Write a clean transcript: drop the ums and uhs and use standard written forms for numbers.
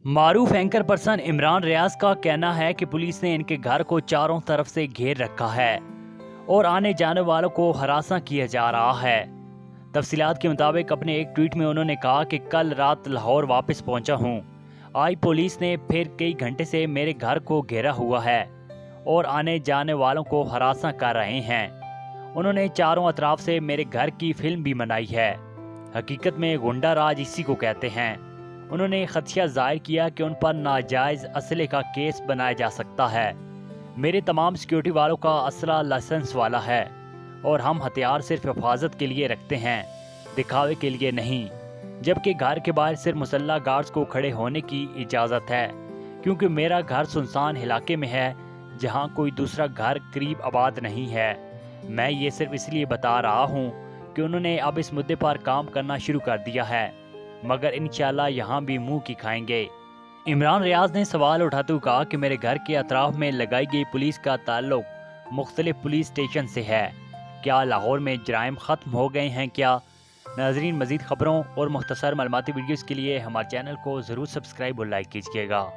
معروف anchor person Imran ریاض کا کہنا ہے کہ پولیس نے ان کے گھر کو چاروں طرف سے گھیر رکھا ہے اور آنے جانے والوں کو ہراساں کیا جا رہا ہے۔ تفصیلات کے مطابق اپنے ایک ٹویٹ میں انہوں نے کہا کہ کل رات لاہور واپس پہنچا ہوں، آج پولیس نے پھر کئی گھنٹے سے میرے گھر کو گھیرا ہوا ہے اور آنے جانے والوں کو ہراساں کر رہے ہیں۔ انہوں نے چاروں اطراف سے میرے گھر کی فلم بھی بنائی ہے۔ حقیقت میں غنڈہ راج اسی کو کہتے ہیں۔ انہوں نے خدشہ ظاہر کیا کہ ان پر ناجائز اسلحے کا کیس بنایا جا سکتا ہے۔ میرے تمام سیکیورٹی والوں کا اسلحہ لائسنس والا ہے اور ہم ہتھیار صرف حفاظت کے لیے رکھتے ہیں، دکھاوے کے لیے نہیں، جبکہ گھر کے باہر صرف مسلح گارڈز کو کھڑے ہونے کی اجازت ہے، کیونکہ میرا گھر سنسان علاقے میں ہے جہاں کوئی دوسرا گھر قریب آباد نہیں ہے۔ میں یہ صرف اس لیے بتا رہا ہوں کہ انہوں نے اب اس مدے پر کام کرنا شروع کر دیا ہے، مگر انشاءاللہ یہاں بھی منہ کی کھائیں گے۔ عمران ریاض نے سوال اٹھاتے ہوئے کہا کہ میرے گھر کے اطراف میں لگائی گئی پولیس کا تعلق مختلف پولیس اسٹیشن سے ہے۔ کیا لاہور میں جرائم ختم ہو گئے ہیں کیا؟ ناظرین، مزید خبروں اور مختصر معلوماتی ویڈیوز کے لیے ہمارے چینل کو ضرور سبسکرائب اور لائک کیجیے گا۔